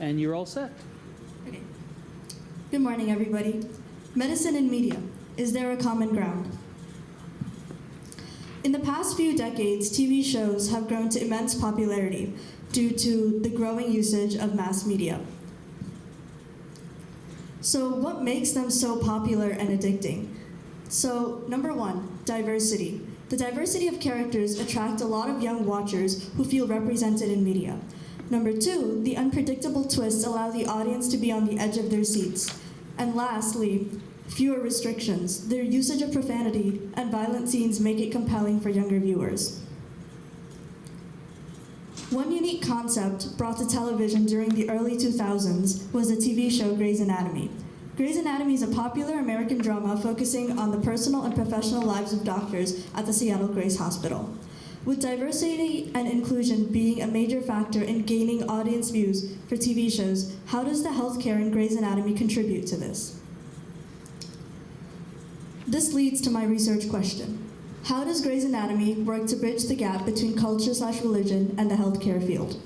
and you're all set. Okay. Good morning, everybody. Medicine and media. Is there a common ground? In the past few decades, TV shows have grown to immense popularity due to the growing usage of mass media. So what makes them so popular and addicting? So number one, diversity. The diversity of characters attract a lot of young watchers who feel represented in media. Number two, the unpredictable twists allow the audience to be on the edge of their seats. And lastly, fewer restrictions. Their usage of profanity and violent scenes make it compelling for younger viewers. One unique concept brought to television during the early 2000s was the TV show Grey's Anatomy. Grey's Anatomy is a popular American drama focusing on the personal and professional lives of doctors at the Seattle Grace Hospital. With diversity and inclusion being a major factor in gaining audience views for TV shows, how does the healthcare in Grey's Anatomy contribute to this? This leads to my research question. How does Grey's Anatomy work to bridge the gap between culture/religion and the healthcare field?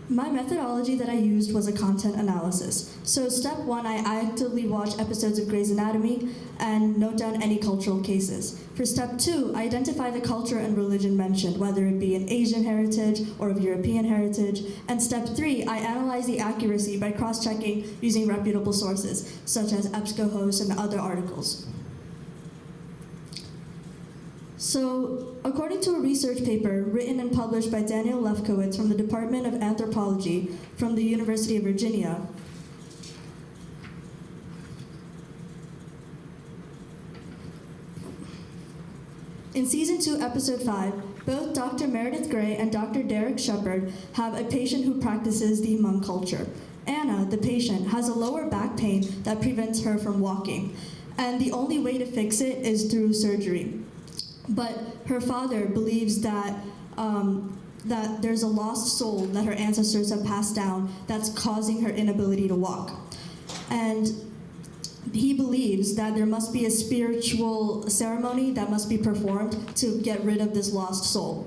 My methodology that I used was a content analysis. So step one, I actively watch episodes of Grey's Anatomy and note down any cultural cases. For step two, I identify the culture and religion mentioned, whether it be an Asian heritage or of European heritage. And step three, I analyze the accuracy by cross-checking using reputable sources, such as EBSCOhost and other articles. So, according to a research paper written and published by Daniel Lefkowitz from the Department of Anthropology from the University of Virginia, in Season 2, Episode 5, both Dr. Meredith Grey and Dr. Derek Shepard have a patient who practices the Hmong culture. Anna, the patient, has a lower back pain that prevents her from walking, and the only way to fix it is through surgery. But her father believes that there's a lost soul that her ancestors have passed down that's causing her inability to walk. And he believes that there must be a spiritual ceremony that must be performed to get rid of this lost soul.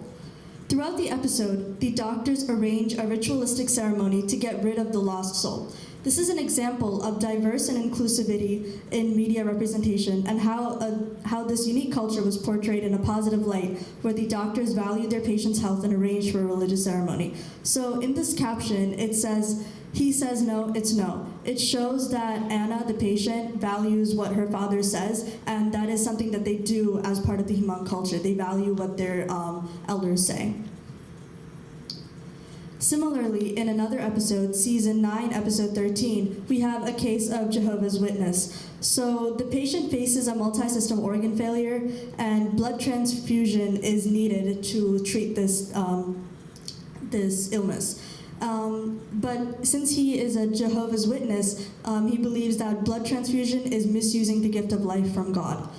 Throughout the episode, the doctors arrange a ritualistic ceremony to get rid of the lost soul. This is an example of diverse and inclusivity in media representation and how this unique culture was portrayed in a positive light, where the doctors valued their patients' health and arranged for a religious ceremony. So in this caption, it says, "He says no, it's no." It shows that Anna, the patient, values what her father says, and that is something that they do as part of the Hmong culture. They value what their elders say. Similarly, in another episode, Season 9, Episode 13, we have a case of Jehovah's Witness. So the patient faces a multi-system organ failure, and blood transfusion is needed to treat this illness. But since he is a Jehovah's Witness, he believes that blood transfusion is misusing the gift of life from God.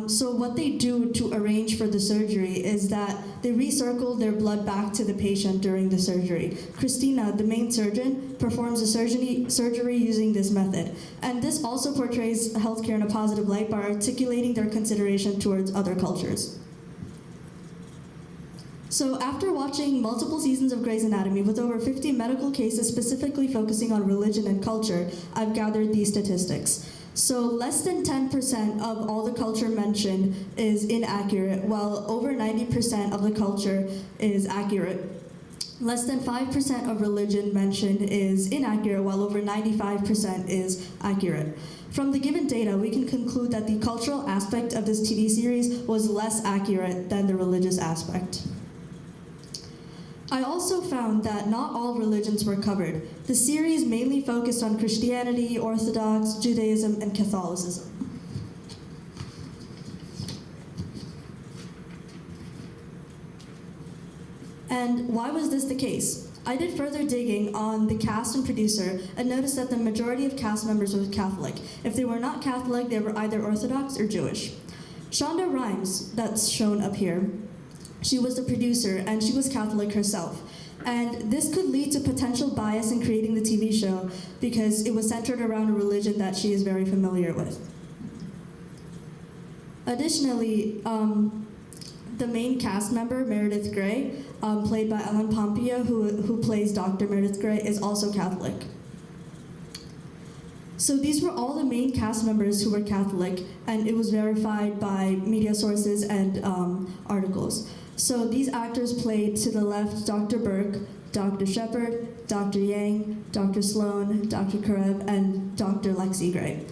So what they do to arrange for the surgery is that they recircle their blood back to the patient during the surgery. Christina, the main surgeon, performs the surgery using this method. And this also portrays healthcare in a positive light by articulating their consideration towards other cultures. So after watching multiple seasons of Grey's Anatomy with over 50 medical cases specifically focusing on religion and culture, I've gathered these statistics. So less than 10% of all the culture mentioned is inaccurate, while over 90% of the culture is accurate. Less than 5% of religion mentioned is inaccurate, while over 95% is accurate. From the given data, we can conclude that the cultural aspect of this TV series was less accurate than the religious aspect. I also found that not all religions were covered. The series mainly focused on Christianity, Orthodox, Judaism, and Catholicism. And why was this the case? I did further digging on the cast and producer and noticed that the majority of cast members were Catholic. If they were not Catholic, they were either Orthodox or Jewish. Shonda Rhimes, that's shown up here, she was the producer, and she was Catholic herself. And this could lead to potential bias in creating the TV show because it was centered around a religion that she is very familiar with. Additionally, the main cast member, Meredith Grey, played by Ellen Pompeo, who plays Dr. Meredith Grey, is also Catholic. So these were all the main cast members who were Catholic, and it was verified by media sources and articles. So these actors played, to the left, Dr. Burke, Dr. Shepard, Dr. Yang, Dr. Sloan, Dr. Karev, and Dr. Lexi Gray.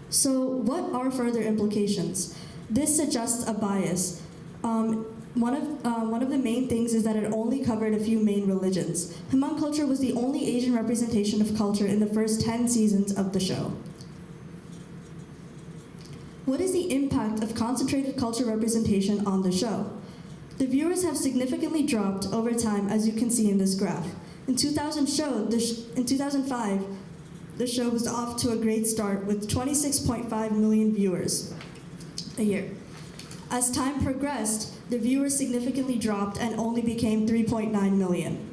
So what are further implications? This suggests a bias. One of the main things is that it only covered a few main religions. Hmong culture was the only Asian representation of culture in the first 10 seasons of the show. What is the impact of concentrated culture representation on the show? The viewers have significantly dropped over time, as you can see in this graph. In 2005, the show was off to a great start with 26.5 million viewers a year. As time progressed, the viewers significantly dropped and only became 3.9 million.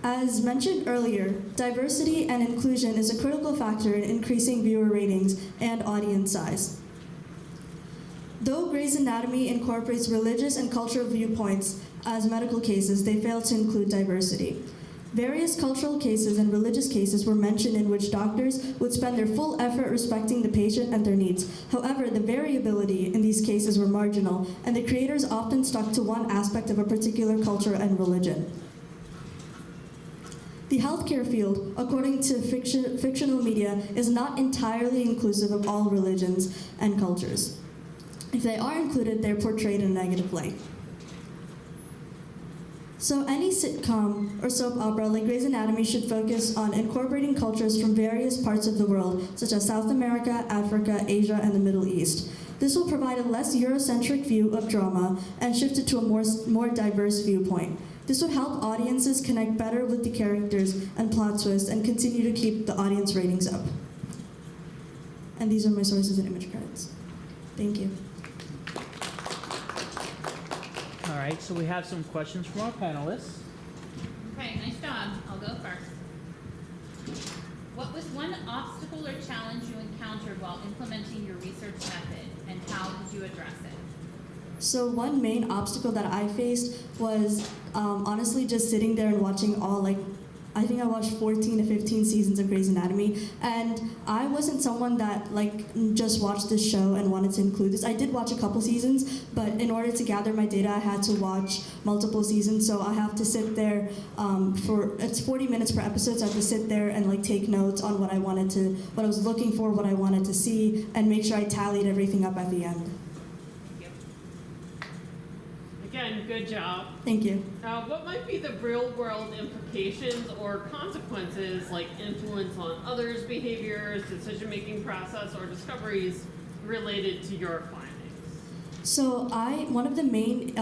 As mentioned earlier, diversity and inclusion is a critical factor in increasing viewer ratings and audience size. Though Grey's Anatomy incorporates religious and cultural viewpoints as medical cases, they fail to include diversity. Various cultural cases and religious cases were mentioned in which doctors would spend their full effort respecting the patient and their needs. However, the variability in these cases were marginal, and the creators often stuck to one aspect of a particular culture and religion. The healthcare field, according to fictional media, is not entirely inclusive of all religions and cultures. If they are included, they're portrayed in a negative light. So any sitcom or soap opera like Grey's Anatomy should focus on incorporating cultures from various parts of the world, such as South America, Africa, Asia, and the Middle East. This will provide a less Eurocentric view of drama and shift it to a more diverse viewpoint. This will help audiences connect better with the characters and plot twists and continue to keep the audience ratings up. And these are my sources and image credits. Thank you. All right, so we have some questions from our panelists. Okay, nice job. I'll go first. What was one obstacle or challenge you encountered while implementing your research method, and how did you address it? So one main obstacle that I faced was honestly just sitting there and watching I think I watched 14 to 15 seasons of Grey's Anatomy, and I wasn't someone that just watched this show and wanted to include this. I did watch a couple seasons, but in order to gather my data, I had to watch multiple seasons, so I have to sit there it's 40 minutes per episode, so I have to sit there and take notes on what I was looking for, what I wanted to see, and make sure I tallied everything up at the end. Again, good job. Thank you. What might be the real-world implications or consequences, like influence on others' behaviors, decision-making process, or discoveries related to your findings? So one of the main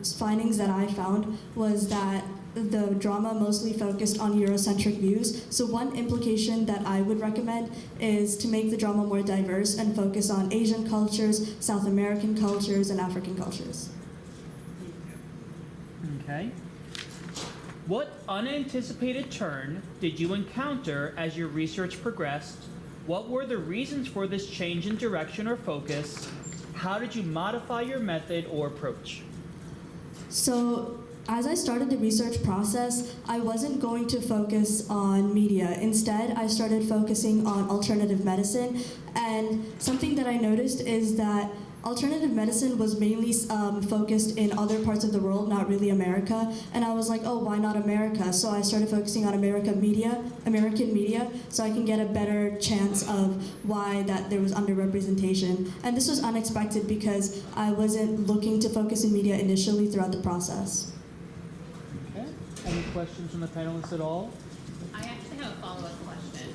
findings that I found was that the drama mostly focused on Eurocentric views. So one implication that I would recommend is to make the drama more diverse and focus on Asian cultures, South American cultures, and African cultures. Okay. What unanticipated turn did you encounter as your research progressed? What were the reasons for this change in direction or focus? How did you modify your method or approach? So as I started the research process, I wasn't going to focus on media. Instead, I started focusing on alternative medicine. And something that I noticed is that alternative medicine was mainly focused in other parts of the world, not really America. And I was like, oh, why not America? So I started focusing on American media, so I can get a better chance of why that there was underrepresentation. And this was unexpected because I wasn't looking to focus in media initially throughout the process. Okay. Any questions from the panelists at all? I actually have a follow-up question.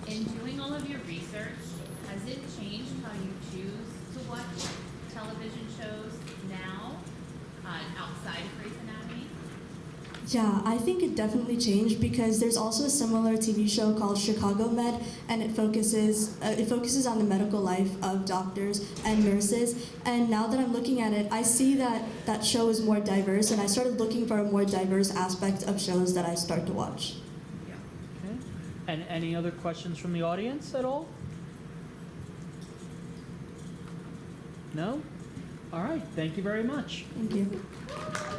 In doing all of your research, has it changed how you choose to watch television shows now, outside of Grey's Anatomy? Yeah, I think it definitely changed because there's also a similar TV show called Chicago Med, and it focuses on the medical life of doctors and nurses. And now that I'm looking at it, I see that that show is more diverse, and I started looking for a more diverse aspect of shows that I start to watch. Yeah. Okay. And any other questions from the audience at all? No? All right, thank you very much. Thank you.